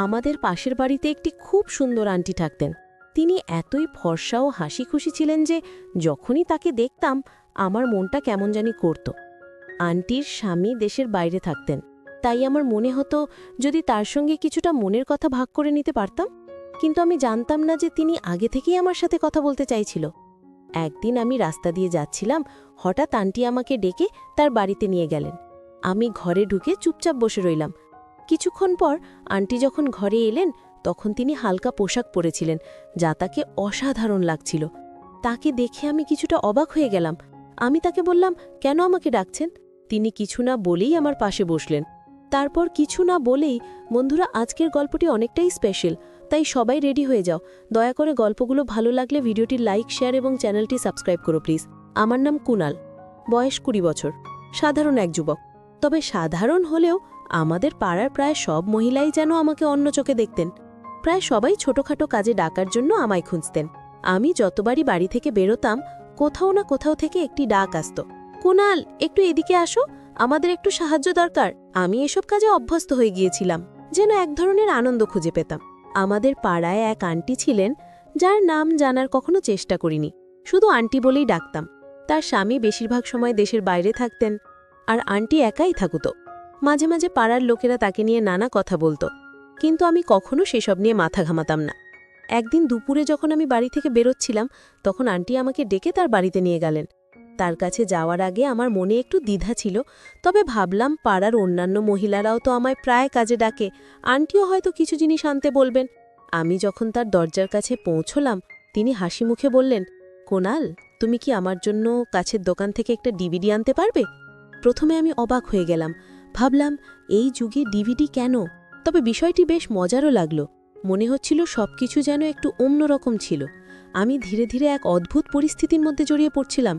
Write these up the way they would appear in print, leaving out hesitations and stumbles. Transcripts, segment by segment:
আমাদের পাশের বাড়িতে একটি খুব সুন্দর আন্টি থাকতেন। তিনি এতই ফর্সা ও হাসি খুশি ছিলেন যে যখনই তাকে দেখতাম আমার মনটা কেমন জানি করত। আন্টির স্বামী দেশের বাইরে থাকতেন, তাই আমার মনে হতো যদি তার সঙ্গে কিছুটা মনের কথা ভাগ করে নিতে পারতাম, কিন্তু আমি জানতাম না যে তিনি আগে থেকেই আমার সাথে কথা বলতে চাইছিল। একদিন আমি রাস্তা দিয়ে যাচ্ছিলাম, হঠাৎ আন্টি আমাকে ডেকে তার বাড়িতে নিয়ে গেলেন। আমি ঘরে ঢুকে চুপচাপ বসে রইলাম। কিছুক্ষণ পর আন্টি যখন ঘরে এলেন তখন তিনি হালকা পোশাক পরেছিলেন, যা তাকে অসাধারণ লাগছিল। তাকে দেখে আমি কিছুটা অবাক হয়ে গেলাম। আমি তাকে বললাম, কেন আমাকে ডাকছেন? তিনি কিছু না বলেই আমার পাশে বসলেন। তারপর কিছু না বলেই, বন্ধুরা আজকের গল্পটি অনেকটাই স্পেশাল, তাই সবাই রেডি হয়ে যাও। দয়া করে গল্পগুলো ভালো লাগলে ভিডিওটি লাইক, শেয়ার এবং চ্যানেলটি সাবস্ক্রাইব করো প্লিজ। আমার নাম কুনাল, বয়স 20 বছর, সাধারণ এক যুবক। তবে সাধারণ হলেও আমাদের পাড়ার প্রায় সব মহিলাই যেন আমাকে অন্য চোখে দেখতেন। প্রায় সবাই ছোটখাটো কাজে ডাকার জন্য আমায় খুঁজতেন। আমি যতবারই বাড়ি থেকে বেরোতাম কোথাও না কোথাও থেকে একটি ডাক আসত, কুনাল একটু এদিকে আসো, আমাদের একটু সাহায্য দরকার। আমি এসব কাজে অভ্যস্ত হয়ে গিয়েছিলাম, যেন এক ধরনের আনন্দ খুঁজে পেতাম। আমাদের পাড়ায় এক আন্টি ছিলেন, যার নাম জানার কখনো চেষ্টা করিনি, শুধু আন্টি বলেই ডাকতাম। তার স্বামী বেশিরভাগ সময় দেশের বাইরে থাকতেন, আর আন্টি একাই থাকুত। মাঝে মাঝে পাড়ার লোকেরা তাকে নিয়ে নানা কথা বলত, কিন্তু আমি কখনো সেসব নিয়ে মাথা ঘামাতাম না। একদিন দুপুরে যখন আমি বাড়ি থেকে বেরোচ্ছিলাম, তখন আন্টি আমাকে ডেকে তার বাড়িতে নিয়ে গেলেন। তার কাছে যাওয়ার আগে আমার মনে একটু দ্বিধা ছিল, তবে ভাবলাম পাড়ার অন্যান্য মহিলারাও তো আমায় প্রায় কাজে ডাকে, আন্টিও হয়তো কিছু জিনিস আনতে বলবেন। আমি যখন তার দরজার কাছে পৌঁছলাম, তিনি হাসি মুখে বললেন, কুনাল, তুমি কি আমার জন্য কাছের দোকান থেকে একটা ডিভিডি আনতে পারবে? প্রথমে আমি অবাক হয়ে গেলাম, ভাবলাম এই যুগে ডিভিডি কেন? তবে বিষয়টি বেশ মজারও লাগলো। মনে হচ্ছিল সবকিছু যেন একটু অন্যরকম ছিল। আমি ধীরে ধীরে এক অদ্ভুত পরিস্থিতির মধ্যে জড়িয়ে পড়ছিলাম।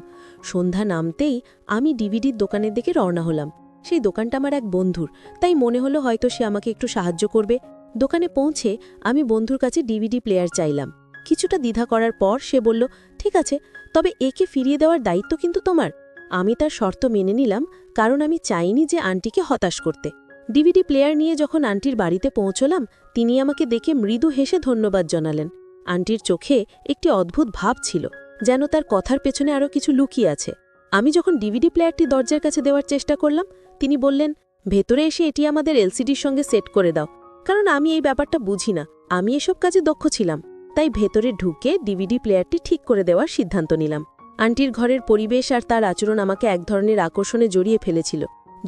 সন্ধ্যা নামতেই আমি ডিভিডির দোকানের দিকে রওনা হলাম। সেই দোকানটা আমার এক বন্ধুর, তাই মনে হলো হয়তো সে আমাকে একটু সাহায্য করবে। দোকানে পৌঁছে আমি বন্ধুর কাছে ডিভিডি প্লেয়ার চাইলাম। কিছুটা দ্বিধা করার পর সে বলল, ঠিক আছে, তবে একে ফিরিয়ে দেওয়ার দায়িত্ব কিন্তু তোমার। আমি তার শর্ত মেনে নিলাম, কারণ আমি চাইনি যে আন্টিকে হতাশ করতে। ডিভিডি প্লেয়ার নিয়ে যখন আন্টির বাড়িতে পৌঁছলাম, তিনি আমাকে দেখে মৃদু হেসে ধন্যবাদ জানালেন। আন্টির চোখে একটি অদ্ভুত ভাব ছিল, যেন তার কথার পেছনে আরও কিছু লুকিয়ে আছে। আমি যখন ডিভিডি প্লেয়ারটি দরজার কাছে দেওয়ার চেষ্টা করলাম, তিনি বললেন, ভেতরে এসে এটি আমাদের এলসিডির সঙ্গে সেট করে দাও, কারণ আমি এই ব্যাপারটা বুঝি না। আমি এসব কাজে দক্ষ ছিলাম, তাই ভেতরে ঢুকে ডিভিডি প্লেয়ারটি ঠিক করে দেওয়ার সিদ্ধান্ত নিলাম। আন্টির ঘরের পরিবেশ আর তার আচরণ আমাকে এক ধরনের আকর্ষণে জড়িয়ে ফেলেছিল।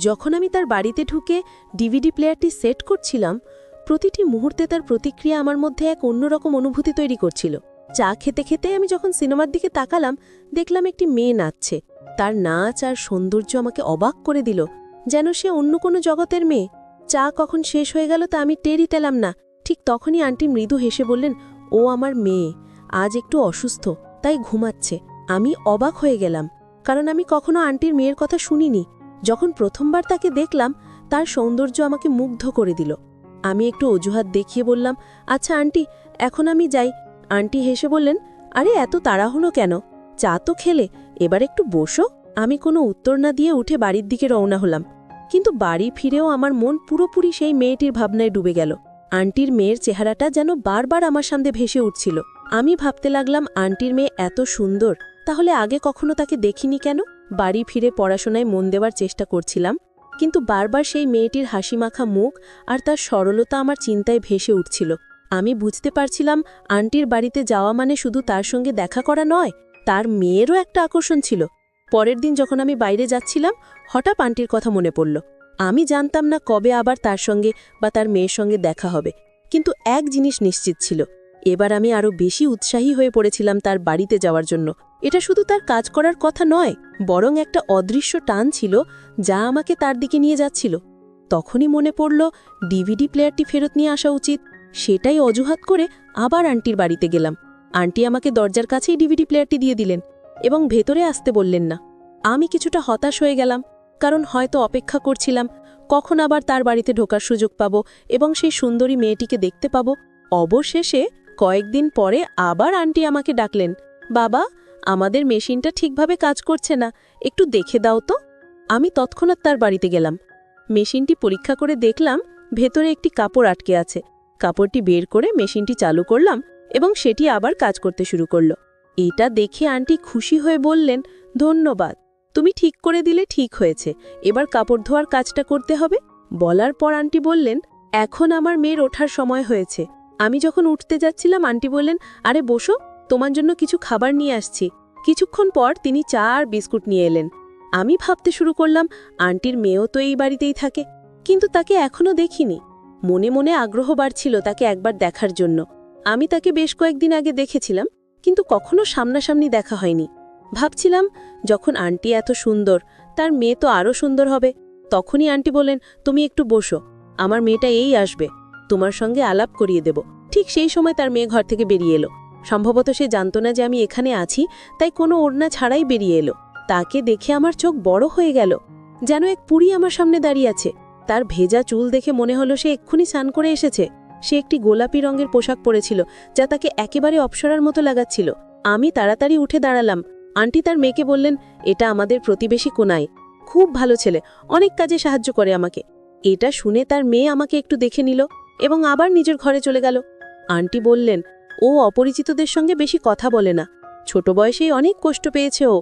যখন আমি তার বাড়িতে ঢুকে ডিভিডি প্লেয়ারটি সেট করছিলাম, প্রতিটি মুহূর্তে তার প্রতিক্রিয়া আমার মধ্যে এক অন্যরকম অনুভূতি তৈরি করছিল। চা খেতে খেতে আমি যখন সিনেমার দিকে তাকালাম, দেখলাম একটি মেয়ে নাচছে। তার নাচ আর সৌন্দর্য আমাকে অবাক করে দিল, যেন সে অন্য কোনো জগতের মেয়ে। চা কখন শেষ হয়ে গেল তা আমি টেরই পেলাম না। ঠিক তখনই আন্টি মৃদু হেসে বললেন, ও আমার মেয়ে, আজ একটু অসুস্থ, তাই ঘুমাচ্ছে। আমি অবাক হয়ে গেলাম, কারণ আমি কখনো আন্টির মেয়ের কথা শুনিনি। যখন প্রথমবার তাকে দেখলাম, তার সৌন্দর্য আমাকে মুগ্ধ করে দিল। আমি একটু অজুহাত দেখিয়ে বললাম, আচ্ছা আন্টি, এখন আমি যাই। আন্টি হেসে বললেন, আরে এত তাড়াহুড়ো কেন? চা তো খেলে, এবার একটু বসো। আমি কোনো উত্তর না দিয়ে উঠে বাড়ির দিকে রওনা হলাম, কিন্তু বাড়ি ফিরেও আমার মন পুরোপুরি সেই মেয়েটির ভাবনায় ডুবে গেল। আন্টির মেয়ের চেহারাটা যেন বারবার আমার সামনে ভেসে উঠছিল। আমি ভাবতে লাগলাম, আন্টির মেয়ে এত সুন্দর, তাহলে আগে কখনো তাকে দেখিনি কেন? বাড়ি ফিরে পড়াশোনায় মন দেওয়ার চেষ্টা করছিলাম, কিন্তু বারবার সেই মেয়েটির হাসিমাখা মুখ আর তার সরলতা আমার চিন্তায় ভেসে উঠছিল। আমি বুঝতে পারছিলাম, আন্টির বাড়িতে যাওয়া মানে শুধু তার সঙ্গে দেখা করা নয়, তার মেয়েরও একটা আকর্ষণ ছিল। পরের দিন যখন আমি বাইরে যাচ্ছিলাম, হঠাৎ আন্টির কথা মনে পড়ল। আমি জানতাম না কবে আবার তার সঙ্গে বা তার মেয়ের সঙ্গে দেখা হবে, কিন্তু এক জিনিস নিশ্চিত ছিল, এবার আমি আরও বেশি উৎসাহী হয়ে পড়েছিলাম তার বাড়িতে যাওয়ার জন্য। এটা শুধু তার কাজ করার কথা নয়, বরং একটা অদৃশ্য টান ছিল যা আমাকে তার দিকে নিয়ে যাচ্ছিল। তখনই মনে পড়ল ডিভিডি প্লেয়ারটি ফেরত নিয়ে আসা উচিত। সেটাই অজুহাত করে আবার আন্টির বাড়িতে গেলাম। আন্টি আমাকে দরজার কাছেই ডিভিডি প্লেয়ারটি দিয়ে দিলেন এবং ভেতরে আসতে বললেন না। আমি কিছুটা হতাশ হয়ে গেলাম, কারণ হয়তো অপেক্ষা করছিলাম কখন আবার তার বাড়িতে ঢোকার সুযোগ পাব এবং সেই সুন্দরী মেয়েটিকে দেখতে পাব। অবশেষে কয়েকদিন পরে আবার আন্টি আমাকে ডাকলেন, বাবা, আমাদের মেশিনটা ঠিকভাবে কাজ করছে না, একটু দেখে দাও তো। আমি তৎক্ষণাৎ তার বাড়িতে গেলাম। মেশিনটি পরীক্ষা করে দেখলাম ভেতরে একটি কাপড় আটকে আছে। কাপড়টি বের করে মেশিনটি চালু করলাম এবং সেটি আবার কাজ করতে শুরু করলো। এটা দেখে আন্টি খুশি হয়ে বললেন, ধন্যবাদ, তুমি ঠিক করে দিলে ঠিক হয়েছে, এবার কাপড় ধোয়ার কাজটা করতে হবে। বলার পর আন্টি বললেন, এখন আমার মেয়ের ওঠার সময় হয়েছে। আমি যখন উঠতে যাচ্ছিলাম আন্টি বললেন, আরে বসো, তোমার জন্য কিছু খাবার নিয়ে আসছি। কিছুক্ষণ পর তিনি চা আর বিস্কুট নিয়ে এলেন। আমি ভাবতে শুরু করলাম, আন্টির মেয়েও তো এই বাড়িতেই থাকে, কিন্তু তাকে এখনো দেখিনি। মনে মনে আগ্রহ বাড়ছিল তাকে একবার দেখার জন্য। আমি তাকে বেশ কয়েকদিন আগে দেখেছিলাম, কিন্তু কখনো সামনাসামনি দেখা হয়নি। ভাবছিলাম, যখন আন্টি এত সুন্দর, তার মেয়ে তো আরও সুন্দর হবে। তখনই আন্টি বলেন, তুমি একটু বসো, আমার মেয়েটা এই আসবে, তোমার সঙ্গে আলাপ করিয়ে দেব। ঠিক সেই সময় তার মেয়ে ঘর থেকে বেরিয়ে এলো। সম্ভবত সে জানত না যে আমি এখানে আছি, তাই কোনো ওড়না ছাড়াই বেরিয়ে এলো। তাকে দেখে আমার চোখ বড় হয়ে গেল, যেন এক পুরী আমার সামনে দাঁড়িয়ে আছে। তার ভেজা চুল দেখে মনে হলো সে এক্ষুনি স্নান করে এসেছে। সে একটি গোলাপি রঙের পোশাক পরেছিল, যা তাকে একেবারে অপ্সরার মতো লাগাচ্ছিল। আমি তাড়াতাড়ি উঠে দাঁড়ালাম। আন্টি তার মেয়েকে বললেন, এটা আমাদের প্রতিবেশী কোনাই, খুব ভালো ছেলে, অনেক কাজে সাহায্য করে আমাকে। এটা শুনে তার মেয়ে আমাকে একটু দেখে নিল এবং আবার নিজের ঘরে চলে গেল। আন্টি বললেন, ও অপরিচিতদের সঙ্গে বেশি কথা বলে না, ছোট বয়সেই অনেক কষ্ট পেয়েছে ও।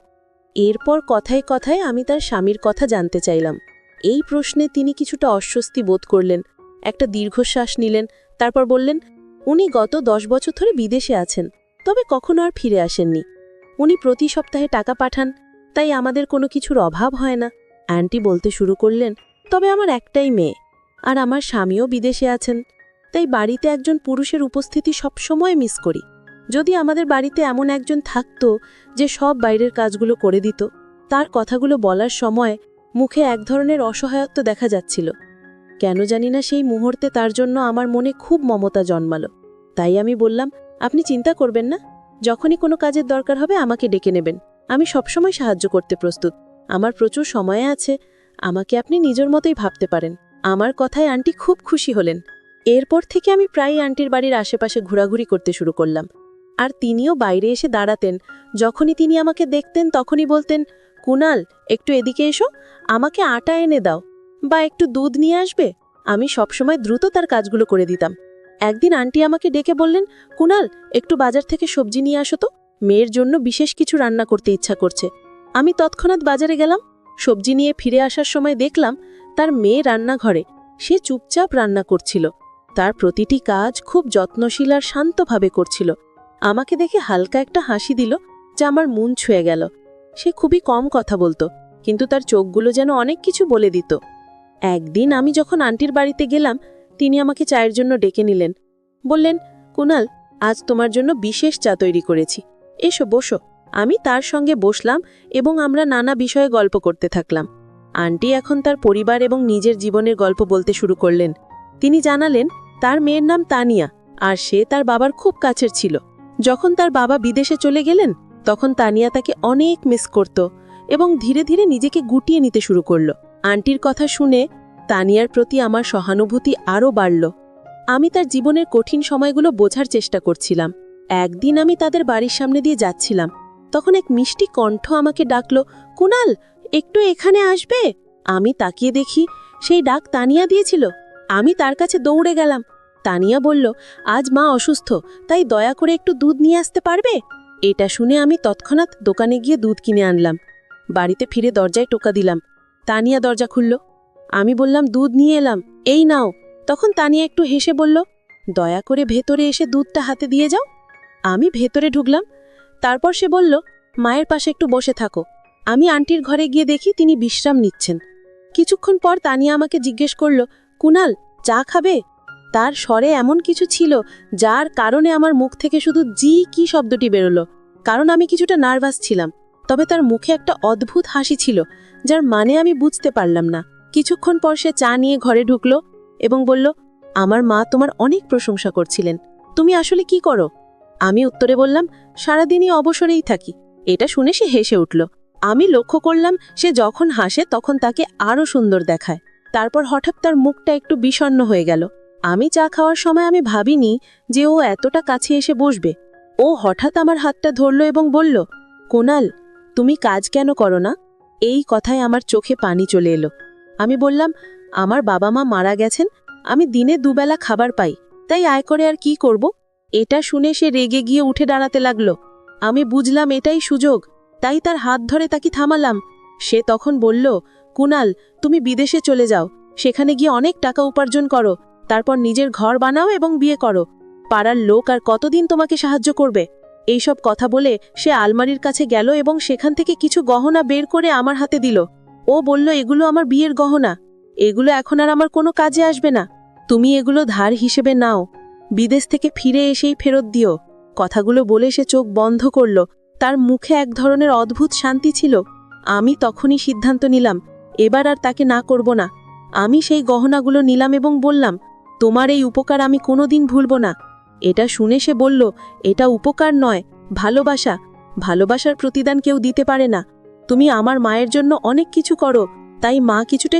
এরপর কথায় কথায় আমি তার স্বামীর কথা জানতে চাইলাম। এই প্রশ্নে তিনি কিছুটা অস্বস্তি বোধ করলেন, একটা দীর্ঘশ্বাস নিলেন, তারপর বললেন, উনি গত 10 বছর ধরে বিদেশে আছেন, তবে কখনো আর ফিরে আসেননি। উনি প্রতি সপ্তাহে টাকা পাঠান, তাই আমাদের কোনো কিছুর অভাব হয় না। আন্টি বলতে শুরু করলেন, তবে আমার একটাই মেয়ে, আর আমার স্বামীও বিদেশে আছেন, তাই বাড়িতে একজন পুরুষের উপস্থিতি সবসময় মিস করি। যদি আমাদের বাড়িতে এমন একজন থাকত যে সব বাইরের কাজগুলো করে দিত। তার কথাগুলো বলার সময় মুখে এক ধরনের অসহায়ত্ব দেখা যাচ্ছিল। কেন জানি না সেই মুহূর্তে তার জন্য আমার মনে খুব মমতা জন্মালো। তাই আমি বললাম, আপনি চিন্তা করবেন না, যখনই কোনো কাজের দরকার হবে আমাকে ডেকে নেবেন, আমি সবসময় সাহায্য করতে প্রস্তুত। আমার প্রচুর সময় আছে, আমাকে আপনি নিজের মতোই ভাবতে পারেন। আমার কথায় আন্টি খুব খুশি হলেন। এরপর থেকে আমি প্রায়ই আন্টির বাড়ির আশেপাশে ঘোরাঘুরি করতে শুরু করলাম, আর তিনিও বাইরে এসে দাঁড়াতেন। যখনই তিনি আমাকে দেখতেন তখনই বলতেন, কুনাল, একটু এদিকে এসো, আমাকে আটা এনে দাও, বা একটু দুধ নিয়ে আসবে। আমি সবসময় দ্রুত তার কাজগুলো করে দিতাম। একদিন আন্টি আমাকে ডেকে বললেন, কুনাল, একটু বাজার থেকে সবজি নিয়ে আসো তো, মেয়ের জন্য বিশেষ কিছু রান্না করতে ইচ্ছা করছে। আমি তৎক্ষণাৎ বাজারে গেলাম। সবজি নিয়ে ফিরে আসার সময় দেখলাম তার মেয়ে রান্নাঘরে, সে চুপচাপ রান্না করছিল। তার প্রতিটি কাজ খুব যত্নশীল আর শান্তভাবে করছিল। আমাকে দেখে হালকা একটা হাসি দিল, যা আমার মন ছুঁয়ে গেল। সে খুবই কম কথা বলতো, কিন্তু তার চোখগুলো যেন অনেক কিছু বলে দিত। একদিন আমি যখন আন্টির বাড়িতে গেলাম, তিনি আমাকে চায়ের জন্য ডেকে নিলেন। বললেন, কুনাল, আজ তোমার জন্য বিশেষ চা তৈরি করেছি, এসো বসো। আমি তার সঙ্গে বসলাম এবং আমরা নানা বিষয়ে গল্প করতে থাকলাম। আন্টি এখন তার পরিবার এবং নিজের জীবনের গল্প বলতে শুরু করলেন। তিনি জানালেন তার মেয়ের নাম তানিয়া, আর সে তার বাবার খুব কাছের ছিল। যখন তার বাবা বিদেশে চলে গেলেন, তখন তানিয়া তাকে অনেক মিস করত এবং ধীরে ধীরে নিজেকে গুটিয়ে নিতে শুরু করল। আন্টির কথা শুনে তানিয়ার প্রতি আমার সহানুভূতি আরও বাড়ল। আমি তার জীবনের কঠিন সময়গুলো বোঝার চেষ্টা করছিলাম। একদিন আমি তাদের বাড়ির সামনে দিয়ে যাচ্ছিলাম, তখন এক মিষ্টি কণ্ঠ আমাকে ডাকল, কুনাল, একটু এখানে আসবে। আমি তাকিয়ে দেখি সেই ডাক তানিয়া দিয়েছিল। আমি তার কাছে দৌড়ে গেলাম। তানিয়া বলল, আজ মা অসুস্থ, তাই দয়া করে একটু দুধ নিয়ে আসতে পারবে? এটা শুনে আমি তৎক্ষণাৎ দোকানে গিয়ে দুধ কিনে আনলাম। বাড়িতে ফিরে দরজায় টোকা দিলাম। তানিয়া দরজা খুলল। আমি বললাম, দুধ নিয়ে এলাম, এই নাও। তখন তানিয়া একটু হেসে বলল, দয়া করে ভেতরে এসে দুধটা হাতে দিয়ে যাও। আমি ভেতরে ঢুকলাম। তারপর সে বলল, মায়ের পাশে একটু বসে থাকো। আমি আন্টির ঘরে গিয়ে দেখি তিনি বিশ্রাম নিচ্ছেন। কিছুক্ষণ পর তানিয়া আমাকে জিজ্ঞেস করল, কুনাল, চা খাবে? তার স্বরে এমন কিছু ছিল যার কারণে আমার মুখ থেকে শুধু জি কি শব্দটি বেরোলো, কারণ আমি কিছুটা নার্ভাস ছিলাম। তবে তার মুখে একটা অদ্ভুত হাসি ছিল, যার মানে আমি বুঝতে পারলাম না। কিছুক্ষণ পর সে চা নিয়ে ঘরে ঢুকলো এবং বলল, আমার মা তোমার অনেক প্রশংসা করছিলেন, তুমি আসলে কি করো? আমি উত্তরে বললাম, সারাদিনই অবসরেই থাকি। এটা শুনে সে হেসে উঠল। আমি লক্ষ্য করলাম সে যখন হাসে তখন তাকে আরও সুন্দর দেখায়। তারপর হঠাৎ তার মুখটা একটু বিষণ্ণ হয়ে গেল। আমি চা খাওয়ার সময় আমি ভাবিনি যে ও এতটা কাছে এসে বসবে। ও হঠাৎ আমার হাতটা ধরল এবং বলল, কুনাল, তুমি কাজ কেন করো না? এই কথায় আমার চোখে পানি চলে এলো। আমি বললাম, আমার বাবা মা মারা গেছেন, আমি দিনে দুবেলা খাবার পাই, তাই আয় করে আর কি করব। এটা শুনে সে রেগে গিয়ে উঠে দাঁড়াতে লাগলো। আমি বুঝলাম এটাই সুযোগ, তাই তার হাত ধরে তাকে থামালাম। সে তখন বলল, কুনাল, তুমি বিদেশে চলে যাও, সেখানে গিয়ে অনেক টাকা উপার্জন করো, তারপর নিজের ঘর বানাও এবং বিয়ে করো। পাড়ার লোক আর কতদিন তোমাকে সাহায্য করবে। এইসব কথা বলে সে আলমারির কাছে গেল এবং সেখান থেকে কিছু গহনা বের করে আমার হাতে দিল। ও বলল, এগুলো আমার বিয়ের গহনা, এগুলো এখন আর আমার কোনো কাজে আসবে না, তুমি এগুলো ধার হিসেবে নাও, বিদেশ থেকে ফিরে এসেই ফেরত দিও। কথাগুলো বলে সে চোখ বন্ধ করল, তার মুখে এক ধরনের অদ্ভুত শান্তি ছিল। আমি তখনই সিদ্ধান্ত নিলাম, এবার আর তাকে না করব না। আমি সেই গহনাগুলো নিলাম এবং বললাম, তোমার এই উপকার আমি কোনোদিন ভুলব না। এটা শুনে সে বলল, এটা উপকার নয়, ভালোবাসা। ভালোবাসার প্রতিদান কেউ দিতে পারে না। তুমি আমার মায়ের জন্য অনেক কিছু করো, তাই মা কিছুটা